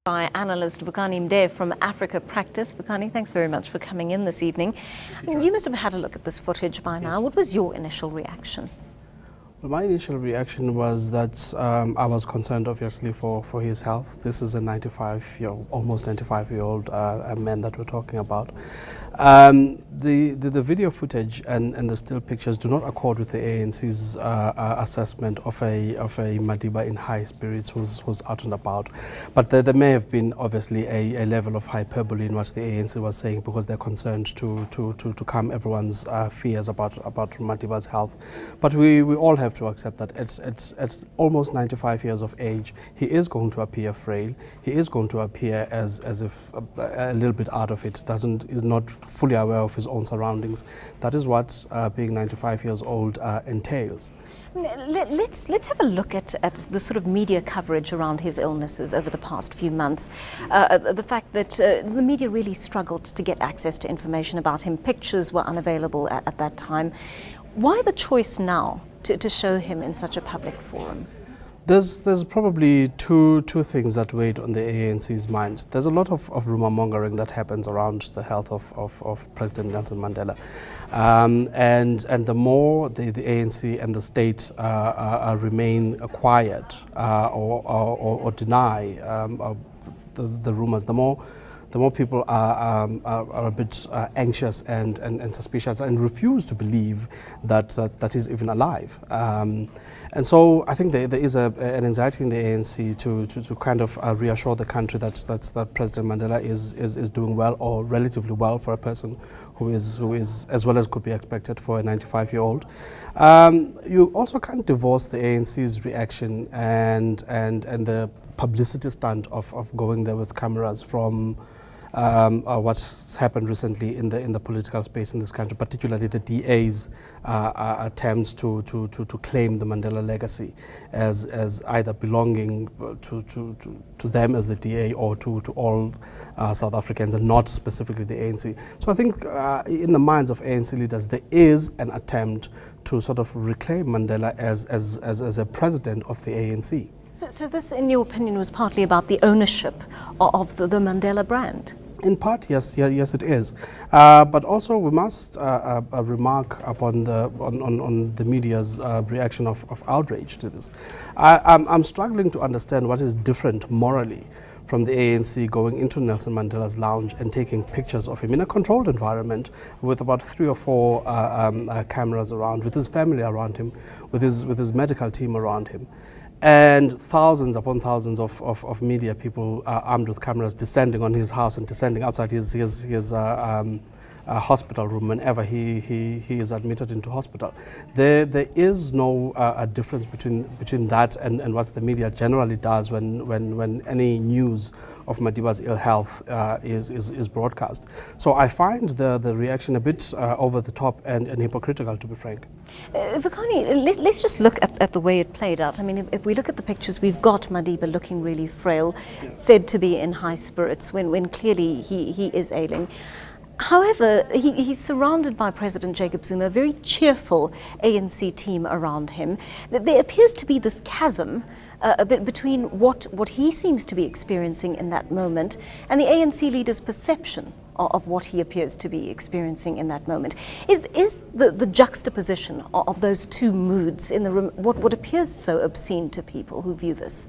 By analyst Vukani Mde from Africa Practice. Vukani, thanks very much for coming in this evening. You must have had a look at this footage by now. What was your initial reaction? Well, my initial reaction was that I was concerned, obviously, for his health. This is a almost 95-year-old man that we're talking about. The video footage and the still pictures do not accord with the ANC's assessment of a Madiba in high spirits who's out and about. But there may have been, obviously, a level of hyperbole in what the ANC was saying because they're concerned to calm everyone's fears about Madiba's health. But we all have to accept that at almost 95 years of age, he is going to appear frail. He is going to appear as if a little bit out of it, is not fully aware of his own surroundings. That is what being 95 years old entails. Let's have a look at the sort of media coverage around his illnesses over the past few months. The fact that the media really struggled to get access to information about him. Pictures were unavailable at that time. Why the choice now to show him in such a public forum? There's probably two things that weighed on the ANC's mind. There's a lot of rumor mongering that happens around the health of President Nelson Mandela, and the more the ANC and the state remain quiet or deny the rumors, the more people are a bit anxious and suspicious and refuse to believe that he's even alive. And so I think there is an anxiety in the ANC to kind of reassure the country that President Mandela is doing well, or relatively well, for a person who is as well as could be expected for a 95-year-old. You also can't divorce the ANC's reaction and the publicity stunt of going there with cameras from what's happened recently in the political space in this country, particularly the DA's attempts to claim the Mandela legacy as either belonging to them as the DA or to all South Africans, and not specifically the ANC. So I think in the minds of ANC leaders there is an attempt to sort of reclaim Mandela as a president of the ANC. So this, in your opinion, was partly about the ownership of the Mandela brand? In part, yes, it is. But also, we must remark upon the media's reaction of outrage to this. I'm struggling to understand what is different morally from the ANC going into Nelson Mandela's lounge and taking pictures of him in a controlled environment with about 3 or 4 cameras around, with his family around him, with his medical team around him, and thousands upon thousands of media people armed with cameras descending on his house and descending outside his hospital room whenever he is admitted into hospital. There is no difference between that and what the media generally does when any news of Madiba's ill health is broadcast. So I find the reaction a bit over the top and hypocritical, to be frank. Vukani, let's just look at the way it played out. I mean, if we look at the pictures, we've got Madiba looking really frail, said to be in high spirits when clearly he is ailing. However, he's surrounded by President Jacob Zuma, a very cheerful ANC team around him. There appears to be this chasm a bit between what he seems to be experiencing in that moment and the ANC leader's perception of what he appears to be experiencing in that moment. Is the juxtaposition of those two moods in the room what appears so obscene to people who view this?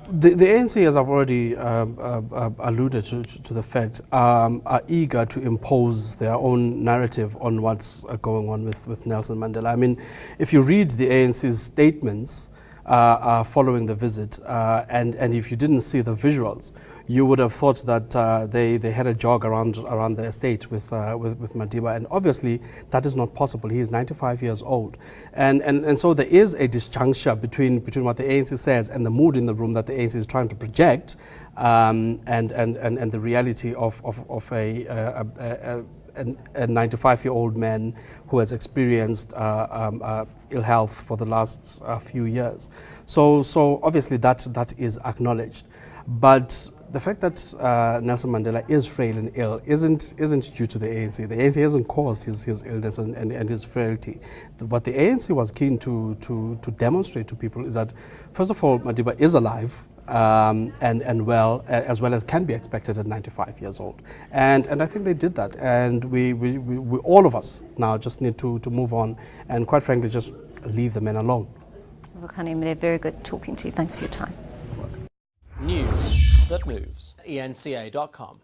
The ANC, as I've already alluded to the fact, are eager to impose their own narrative on what's going on with Nelson Mandela. I mean, if you read the ANC's statements following the visit, and if you didn't see the visuals, you would have thought that they had a jog around the estate with Madiba, and obviously that is not possible. He is 95 years old, and so there is a disjuncture between what the ANC says and the mood in the room that the ANC is trying to project, and the reality of a 95-year-old man who has experienced ill health for the last few years. So obviously that is acknowledged, but the fact that Nelson Mandela is frail and ill isn't due to the ANC. The ANC hasn't caused his illness and his frailty. What the ANC was keen to demonstrate to people is that, first of all, Madiba is alive. and well, as well as can be expected at 95 years old. And I think they did that. And we all of us now just need to move on and, quite frankly, just leave the men alone. Vukani Mde, very good talking to you. Thanks for your time. News that moves. eNCA.com.